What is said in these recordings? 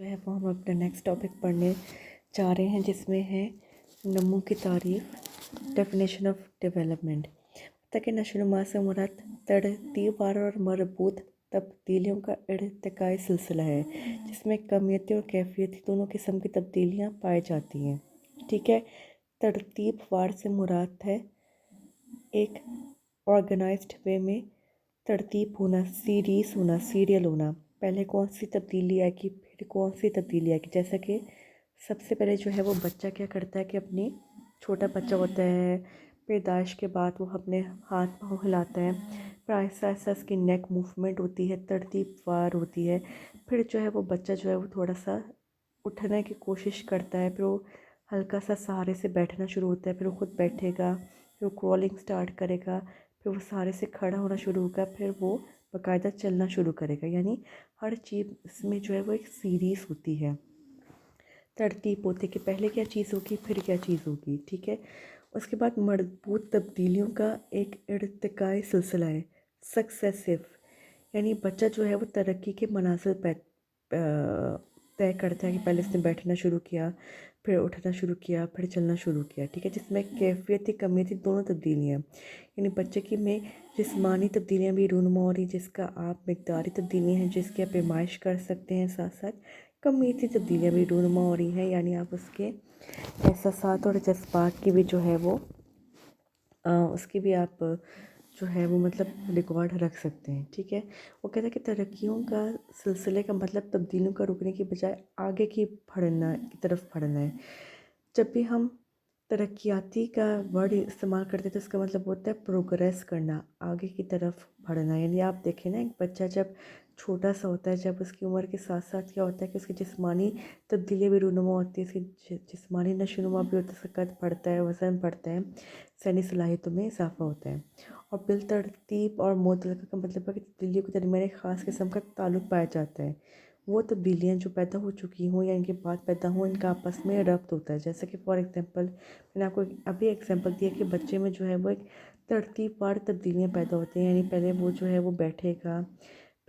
जो है वो हम अपना नेक्स्ट टॉपिक पढ़ने जा रहे हैं, जिसमें है नमू की तारीफ, डेफिनेशन ऑफ डेवलपमेंट। ताकि नशोनुमा से मुराद तरतीबार और मरबूत तब्दीलियों का इर्तिकाई सिलसिला है, जिसमें कमियती और कैफियती दोनों किस्म की तब्दीलियाँ पाई जाती हैं। ठीक है। तरतीबवार से मुराद है एक ऑर्गेनाइज्ड वे में तरतीब होना, सीरीज़ होना, सीरियल होना। पहले कौन सी तब्दीली आएगी, फिर कौन सी तब्दीली आएगी। जैसा कि सबसे पहले जो है वो बच्चा क्या करता है कि अपनी छोटा बच्चा होता है, पैदाइश के बाद वो अपने हाथ पाँव हिलाता है, फिर आहिस्ता आहिस्ता उसकी नेक मूवमेंट होती है, तरतीबवार होती है। फिर जो है वो बच्चा जो है वो थोड़ा सा उठने की कोशिश करता है, फिर वो हल्का सा सहारे से बैठना शुरू होता है, फिर वो खुद बैठेगा, फिर वो क्रॉलिंग स्टार्ट करेगा, फिर वो सहारे से खड़ा होना शुरू होगा, फिर वो बाकायदा चलना शुरू करेगा। यानी हर चीज़ में जो है वो एक सीरीज़ होती है, तरतीब होती है कि पहले क्या चीज़ होगी, फिर क्या चीज़ होगी। ठीक है। उसके बाद मरबूत तब्दीलियों का एक इर्तिकाई सिलसिला है, सक्सेसिव। यानी बच्चा जो है वो तरक्की के मनाजिल तय करता है कि पहले इसने बैठना शुरू किया, फिर उठना शुरू किया, फिर चलना शुरू किया। ठीक है। जिसमें कैफियती कमियती दोनों तब्दीलियाँ, यानी बच्चे की में जिस्मानी तब्दीलियाँ भी रूनुमा हो रही, जिसका आप मकदारी तब्दीलियाँ हैं जिसकी आप पैमाइश कर सकते हैं, साथ साथ कमियती तब्दीलियाँ भी रूनुमा हो रही हैं, यानी आप उसके एहसासात और जज्बात की भी जो है वो उसकी भी आप जो है वो मतलब रिकॉर्ड रख सकते हैं। ठीक है। वो कहता है कि तरक्कियों का सिलसिले का मतलब तब्दीलियों का रुकने की बजाय आगे की तरफ बढ़ना है। जब भी हम तरक्याती का वर्ड इस्तेमाल करते हैं तो इसका मतलब होता है प्रोग्रेस करना, आगे की तरफ बढ़ना। यानी आप देखें ना, एक बच्चा जब छोटा सा होता है, जब उसकी उम्र के साथ साथ क्या होता है कि उसकी जिस्मानी तब्दीलियाँ भी रूनुमा होती है, उसकी जिस्मानी नशोनुमा भी होता है, उसका कद बढ़ता है, वज़न बढ़ता है, सहनी सलाहियतों में इजाफा होता है। और बिलतरतीब और मुतलका का मतलब है कि तब्दीलियों के दरमियान एक ख़ास किस्म का ताल्लुक़ पाया जाता है। वो तब्दीलियाँ जो पैदा हो चुकी हों या इनके बाद पैदा हों, इनका आपस में रब्त होता है। जैसे कि फॉर एग्जांपल मैंने आपको अभी एग्जांपल दिया कि बच्चे में जो है वो एक तरतीबवार तब्दीलियाँ पैदा होती हैं। यानी पहले वो जो है वो बैठेगा,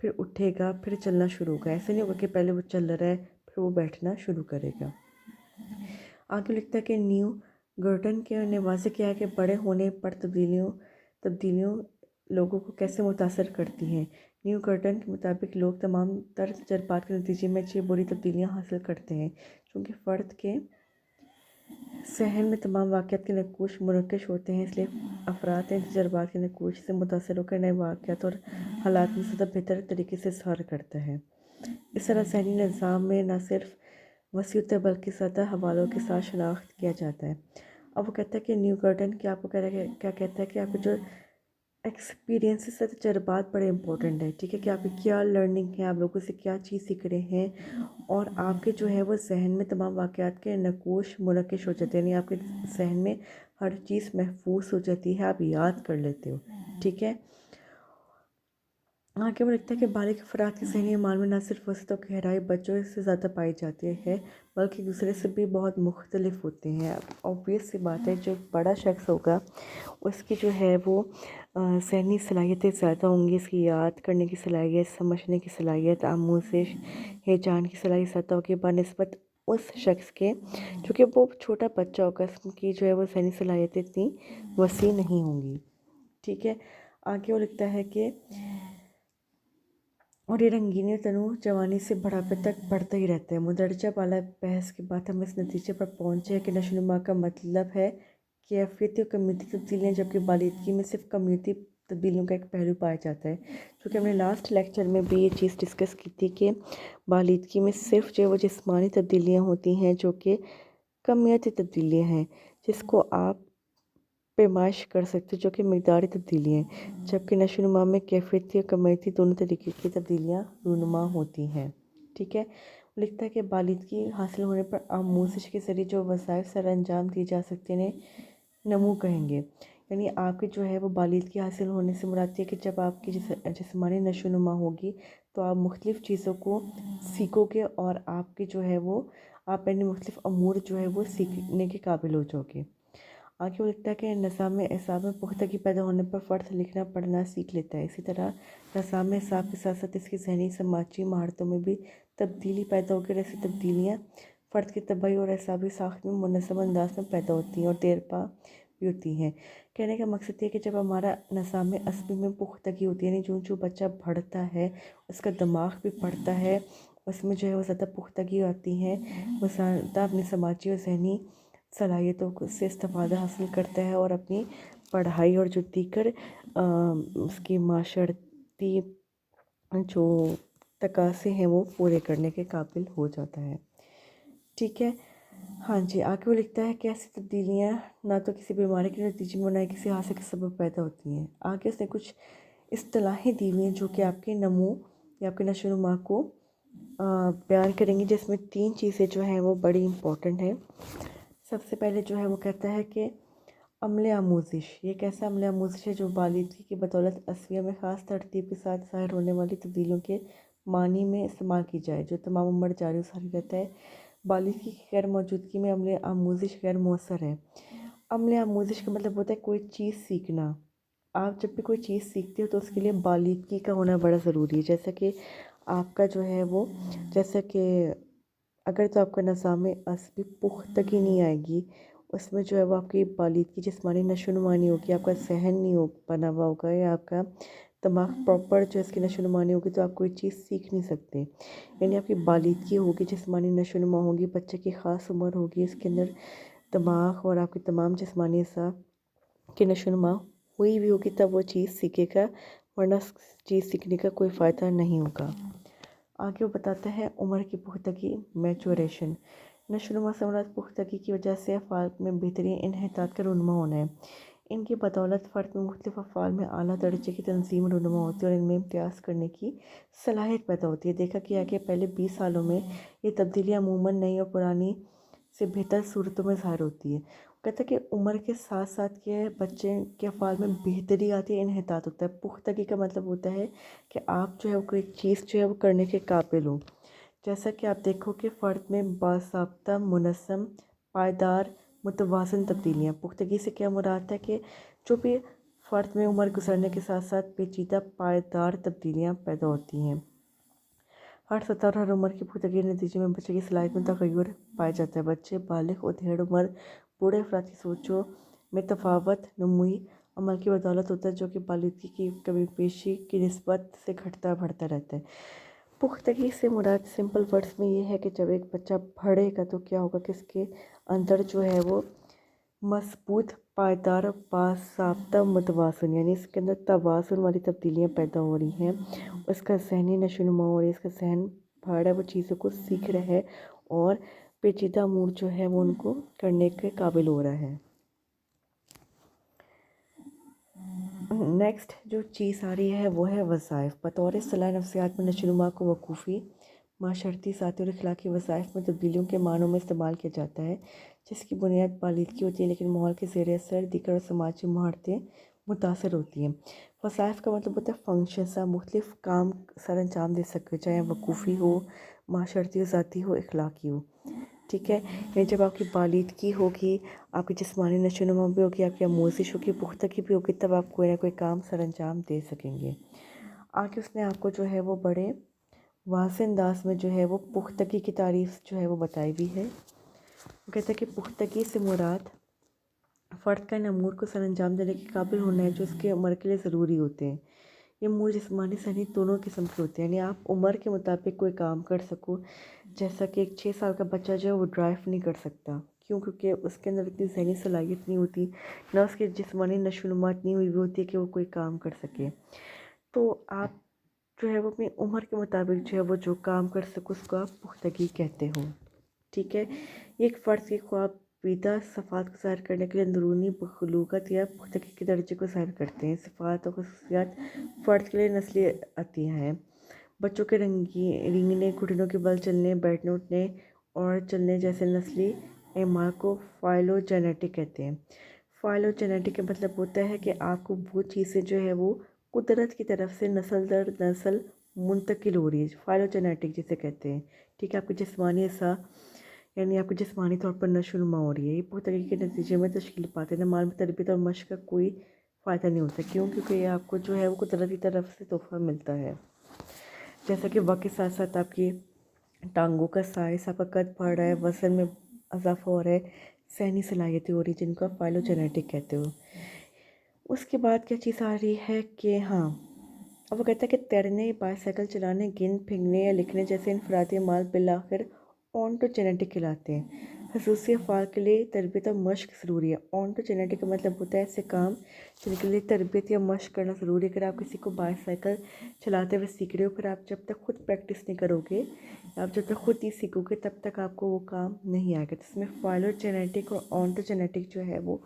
फिर उठेगा, फिर चलना शुरू होगा। ऐसे नहीं होगा कि पहले वो चल रहा है फिर वो बैठना शुरू करेगा। आगे लिखता है कि न्यू गर्टन के ने वाज़े किया है कि बड़े होने पर तब्दीलियों लोगों को कैसे मुतासर करती हैं। न्यू गर्टन के मुताबिक लोग तमाम तर तजर्बात के नतीजे में अच्छी बुरी तब्दीलियाँ हासिल करते हैं, क्योंकि फ़र्द के सहन में तमाम वाक़यात के नकूश मुनक़िश होते हैं। इसलिए अफराद इन तजर्बात के नकूश से मुतासर होकर नए वाक़यात और हालात में ज़्यादा बेहतर तरीके से इज़हार करता है। इस तरह ज़हनी निज़ाम में न सिर्फ वसी होता है बल्कि सतह हवालों के साथ शनाख्त किया जाता है। अब वो कहता है कि न्यू गर्टन क्या आपको क्या कहता है कि आपके जो एक्सपीरियंसेस है, तजर्बात बड़े इंपॉर्टेंट है। ठीक है। कि आपकी क्या लर्निंग है, आप लोगों से क्या चीज़ सीख रहे हैं, और आपके जो है वो जहन में तमाम वाक़यात के नकूश मुनक़िश हो जाते हैं। यानी आपके जहन में हर चीज़ महफूज हो जाती है, आप याद कर लेते हो। ठीक है। आगे वो लिखता है कि बालिग़ अफ़राद के ज़हनी अमाल में न सिर्फ वसअत और गहराई बच्चों से ज़्यादा पाई जाती है, बल्कि एक दूसरे से भी बहुत मुख्तलिफ होते हैं। ऑब्वियस सी बात है, जो बड़ा शख्स होगा उसकी जो है वो ज़हनी सलाहियतें ज़्यादा होंगी, इसकी याद करने की सलाहियत, समझने की सलाहियत, आमोज़िश हिजान की सलाहियत ज़्यादा होगी बनिस्बत उस शख्स के जो कि वो छोटा बच्चा होगा, उसकी जो है वो ज़हनी सलाहियतें इतनी वसी नहीं होंगी। ठीक है। आगे वो लिखता है कि और ये रंगीनी तनूर जवानी से बुढ़ापे तक बढ़ता ही रहता है। मुंदरजा बाला बहस के बाद हम इस नतीजे पर पहुँचे हैं कि नशोनुमा का मतलब है कैफियती और कमियती तब्दीलियाँ, जबकि बालिदगी में सिर्फ कमियती तब्दीलियों का एक पहलू पाया जाता है। क्योंकि हमने लास्ट लेक्चर में भी ये चीज़ डिस्कस की थी कि बालिदगी में सिर्फ जो वो जिस्मानी तब्दीलियाँ होती हैं जो कि कमियती तब्दीलियाँ हैं, जिसको आप पैमाइश कर सकते हो, जो कि मकदारी तब्दीली हैं। जबकि नशोनुमा में कैफियती और कमियती दोनों तरीके की तब्दीलियाँ रूनुमा होती हैं। ठीक है। लिखता है कि बालिदगी हासिल होने पर आमोज़िश के ज़रिए जो वज़ाइफ सर अंजाम दिए जा सकते हैं नमू कहेंगे। यानी आपकी जो है वो बालिदगी हासिल होने से मुराद है कि जब आपकी जिस्मानी नशोनुमा होगी तो आप मुख्तलिफ़ चीज़ों को सीखोगे और आपकी जो है वो आप यानी मुख्तलिफ़ अमूर जो है वो सीखने के काबिल हो जाओगे। आगे वो लिखता है कि निज़ाम एसाब में पुख्तगी पैदा होने पर फ़र्द लिखना पढ़ना सीख लेता है। इसी तरह निज़ाम एसाब के साथ साथ इसकी ज़हनी समाजी महारतों में भी تبدیلی پیدا ہوकर ایسی تبدیلیاں فرد کی طبعی اور اعصابی ساخت میں منظم انداز میں پیدا ہوتی ہیں اور دیر پا بھی ہوتی ہیں۔ کہنے کا مقصد یہ ہے کہ جب ہمارا نظام عصبی میں پختگی ہوتی ہے، یعنی جو بچہ بڑھتا ہے اس کا دماغ بھی بڑھتا ہے، اس میں جو ہے وہ زیادہ پختگی آتی ہے، وہ زیادہ اپنی سماجی اور ذہنی صلاحیتوں سے استفادہ حاصل کرتا ہے اور اپنی پڑھائی اور جو دیگر اس کی معاشرتی جو تقاضے ہیں وہ پورے کرنے کے قابل ہو جاتا ہے۔ ٹھیک ہے، ہاں جی، آگے وہ لکھتا ہے کہ ایسی تبدیلیاں نہ تو کسی بیماری کے نتیجے میں نہ کسی حادثے کے سبب پیدا ہوتی ہیں۔ آگے اس نے کچھ اصطلاحیں دی ہوئی ہیں جو کہ آپ کے نمو یا آپ کے نشو و نما کو بیان کریں گی، جس میں 3 چیزیں جو ہیں وہ بڑی امپورٹنٹ ہیں۔ سب سے پہلے جو ہے وہ کہتا ہے کہ عمل آموزش، یہ ایک ایسا عمل آموزش ہے جو بالغی کی بدولت عصبیہ میں خاص ترتیب کے ساتھ ظاہر ہونے والی تبدیلیوں کے معنی میں استعمال کی جائے، جو تمام عمر جاری و ساری رہتا ہے۔ بالغی کی غیر موجودگی میں عمل آموزش غیر مؤثر ہے۔ عمل آموزش کا مطلب ہوتا ہے کوئی چیز سیکھنا۔ آپ جب بھی کوئی چیز سیکھتے ہو تو اس کے لیے بالغی کا ہونا بڑا ضروری ہے، جیسا کہ آپ کا جو ہے وہ جیسا کہ اگر تو آپ کا نظام عصبی پختگی نہیں آئے گی، اس میں جو ہے وہ آپ کی بالغی جسمانی نشو و نما نہیں ہوگی، آپ کا ذہن نہیں بنا ہوا ہوگا یا آپ کا دماغ پراپر جو اس کی نشو و نما نہیں ہوگی، تو آپ کوئی چیز سیکھ نہیں سکتے۔ یعنی آپ کی بالغی ہوگی، جسمانی نشو و نما ہوگی، بچے کی خاص عمر ہوگی، اس کے اندر دماغ اور آپ کے تمام جسمانی اعضاء کی نشو و نما ہوئی بھی ہوگی، تب وہ چیز سیکھے گا، ورنہ اس چیز سیکھنے کا کوئی فائدہ نہیں ہوگا۔ آگے وہ بتاتا ہے عمر کی پختگی، میچوریشن۔ نشو و نما سے مراد پختگی کی وجہ سے افعال میں بہترین انحطاط کا رونما ہونا ہے۔ ان کی بدولت فرد میں مختلف افعال میں اعلیٰ درجے کی تنظیم رونما ہوتی ہے اور ان میں امتیاز کرنے کی صلاحیت پیدا ہوتی ہے۔ دیکھا گیا کہ پہلے 20 سالوں میں یہ تبدیلیاں عموماً نئی اور پرانی سے بہتر صورتوں میں ظاہر ہوتی ہے۔ کہتا ہے کہ عمر کے ساتھ ساتھ کے بچے کے افعال میں بہتری آتی ہے، انحطاط ہوتا ہے۔ پختگی کا مطلب ہوتا ہے کہ آپ جو ہے کوئی چیز جو ہے وہ کرنے کے قابل ہو، جیسا کہ آپ دیکھو کہ فرد میں باضابطہ، منظم، پائیدار، متوازن تبدیلیاں۔ پختگی سے کیا مراد ہے کہ جو بھی فرد میں عمر گزرنے کے ساتھ ساتھ پیچیدہ پائیدار تبدیلیاں پیدا ہوتی ہیں۔ ہر سطح اور ہر عمر کی پختگی کے نتیجے میں بچے کی صلاحیت میں تغیر پایا جاتا ہے۔ بچے، بالغ، ادھیڑ عمر، بوڑھے افراد کی سوچوں میں تفاوت نموئی عمل کی بدولت ہوتا ہے، جو کہ بالغی کی کمی بیشی کی نسبت سے گھٹتا بڑھتا رہتا ہے۔ پختگی سے مراد سمپل ورڈز میں یہ ہے کہ جب ایک بچہ بڑھے گا تو کیا ہوگا کہ اس کے اندر جو ہے وہ مضبوط، پائیدار، باضابطہ، متوازن، یعنی اس کے اندر توازن والی تبدیلیاں پیدا ہو رہی ہیں۔ اس کا ذہنی نشو و نما ہو رہی ہے، اس کا ذہن بڑھ رہا ہے، وہ چیزوں کو سیکھ رہا ہے اور پیچیدہ امور جو ہے وہ ان کو کرنے کے قابل ہو رہا ہے۔ نیکسٹ جو چیز آ رہی ہے وہ ہے وظائف۔ بطور اصطلاح نفسیات میں نشو و نما کو وقوفی، معاشرتی، ذاتی اور اخلاقی وظائف میں تبدیلیوں کے معنوں میں استعمال کیا جاتا ہے، جس کی بنیاد بالغی ہوتی ہے، لیکن ماحول کے زیر اثر دیگر اور سماجی مہارتیں متاثر ہوتی ہیں۔ وظائف کا مطلب ہوتا ہے فنکشنز، آپ مختلف کام سر انجام دے سکتے ہو، چاہے وقوفی ہو، معاشرتی ہو، ذاتی ہو، اخلاقی ہو۔ ٹھیک ہے، یعنی جب آپ کی بالغی ہوگی، آپ کی جسمانی نشو و نما بھی ہوگی، آپ کی آموزش ہوگی، پختگی بھی ہوگی، تب آپ کوئی نہ کوئی کام سر انجام دے سکیں گے۔ آگے اس نے آپ کو جو ہے وہ بڑے واضح انداز میں جو ہے وہ پختگی کی تعریف جو ہے وہ بتائی ہوئی ہے۔ وہ کہتا ہے کہ پختگی سے مراد فرد کا ان امور کو سر انجام دینے کے قابل ہونا ہے جو اس کے عمر کے لیے ضروری ہوتے ہیں۔ یہ امور جسمانی ذہنی دونوں قسم کے ہوتے ہیں، یعنی آپ عمر کے مطابق کوئی کام کر سکو، جیسا کہ ایک 6 سال کا بچہ جو ہے وہ ڈرائیو نہیں کر سکتا، کیوں؟ کیونکہ اس کے اندر اتنی ذہنی صلاحیت نہیں ہوتی، نہ اس کی جسمانی نشو و نما اتنی ہوئی ہوتی ہے کہ وہ کوئی کام کر سکے۔ تو آپ جو ہے وہ اپنی عمر کے مطابق جو ہے وہ جو کام کر سکو اس کو آپ پختگی کہتے ہو۔ ٹھیک ہے، یہ ایک فرد کی خوابیدہ صفات کو ظاہر کرنے کے لیے اندرونی بلوغت یا پختگی کے درجے کو ظاہر کرتے ہیں۔ صفات اور خصوصیات فرد کے لیے نسلی عطیہ ہیں۔ بچوں کے رینگنے، گھٹنوں کے بل چلنے، بیٹھنے، اٹھنے اور چلنے جیسے نسلی اعمال کو فائلوجینیٹک کہتے ہیں۔ فائلوجینیٹک کا مطلب ہوتا ہے کہ آپ کو وہ چیزیں جو ہے وہ قدرت کی طرف سے نسل در نسل منتقل ہو رہی ہے، فائلوجینیٹک جسے کہتے ہیں۔ ٹھیک ہے، آپ کی جسمانی اعضاء یعنی آپ کی جسمانی طور پر نشو و نما ہو رہی ہے، یہ پختگی کے نتیجے میں تشکیل پاتے ہیں۔ مال میں تربیت اور مشق کا کوئی فائدہ نہیں ہوتا، کیوں؟ کیونکہ یہ آپ کو جو ہے وہ قدرت کی طرف سے تحفہ ملتا ہے۔ جیسا کہ وقت کے ساتھ ساتھ آپ کی टांगों का साइज़, आपका कद बढ़ रहा है, वज़न में इजाफा हो रहा है, सहनी सलाहियतें हो रही हैं जिनको आप फाइलोजेनेटिक कहते हो। उसके बाद क्या चीज़ आ रही है कि हाँ, अब वो कहता है कि तैरने, बाइसाइकिल चलाने, गेंद फेंकने या लिखने जैसे इनफरादी अमाल बिलाखिर ऑन्टोजेनेटिक कहलाते हैं। खसूसी अफ़आल के लिए तरबियत और मशक ज़रूरी है। ऑन्टोजेनेटिक का मतलब होता है ऐसे काम जिनके लिए तरबियत या मशक करना ज़रूरी है। अगर आप किसी को बाइसाइकिल चलाते हुए सीख रहे हो, फिर आप जब तक खुद प्रैक्टिस नहीं करोगे, आप जब तक खुद नहीं सीखोगे, तब तक आपको वो काम नहीं आएगा। तो इसमें फाइलोजेनेटिक और ऑन्टोजेनेटिक जो है वो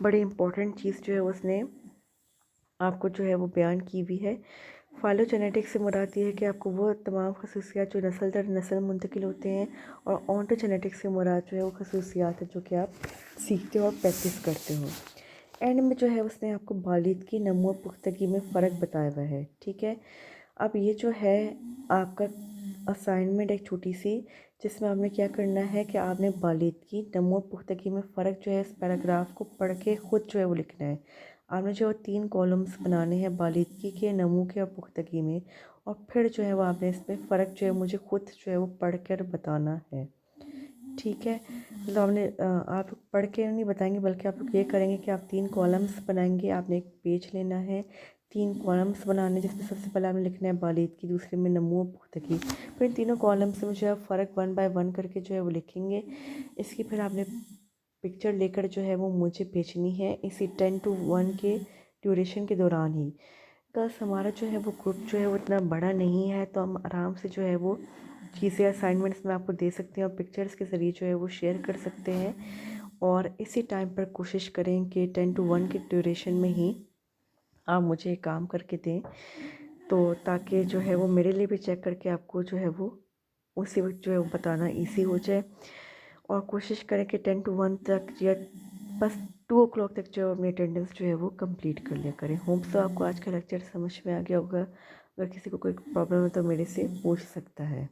बड़ी इंपॉर्टेंट चीज़ जो है उसने आपको जो है वो बयान की हुई है। फाइलोजेनेटिक से मुराद ये है कि आपको वो तमाम खसूसियात जो नस्ल दर नस्ल मुंतकिल होते हैं, और ऑन्टोजेनेटिक से मुराद जो है वो खसूसियात है जो कि आप सीखते हो और प्रैक्टिस करते हो। एंड में जो है उसने आपको बालिदगी, नमो, पुख्तगी में फ़र्क बताया हुआ है। ठीक है, अब ये जो है आपका असाइनमेंट एक छोटी सी, जिसमें आपने क्या करना है कि आपने बालिदगी, नमो, पुख्तगी में फ़र्क जो है इस पैराग्राफ को पढ़ के ख़ुद जो है वो लिखना है। आपने जो 3 कॉलम्स बनाने हैं बालिदगी के, नमो के और पुख्तगी में, और फिर जो है वो आपने इसमें फ़र्क जो है मुझे ख़ुद जो है वो पढ़ कर बताना है। ठीक है, मतलब आपने आप पढ़ के नहीं बताएंगे, बल्कि आप लोग ये करेंगे कि आप 3 कॉलम्स बनाएंगे। आपने एक पेज लेना है, 3 कॉलम्स बनाने, जिसमें सबसे पहले आपने लिखना है बालिदगी, दूसरे में नमो, पुख्तगी। फिर इन तीनों कॉलम्स में जो है फ़र्क 1 बाय 1 करके जो है वो लिखेंगे। इसकी फिर आपने पिक्चर लेकर जो है वो मुझे भेजनी है इसी 10 to 1 के ड्यूरेशन के दौरान ही। बस हमारा जो है वो ग्रुप जो है वो इतना बड़ा नहीं है, तो हम आराम से जो है वो चीज़ें असाइनमेंट्स में आपको दे सकते हैं और पिक्चर्स के ज़रिए जो है वो शेयर कर सकते हैं। और इसी टाइम पर कोशिश करें कि 10 to 1 के ड्यूरेशन में ही आप मुझे काम करके दें, तो ताकि जो है वो मेरे लिए भी चेक करके आपको जो है वो उसी वक्त जो है वो बताना ईजी हो जाए। और कोशिश करें कि 10 to 1 तक या बस 2 o'clock तक जो अपनी अटेंडेंस जो है वो कंप्लीट कर लिया करें। होप सो आपको आज का लेक्चर समझ में आ गया होगा। अगर किसी को कोई प्रॉब्लम है तो मेरे से पूछ सकता है।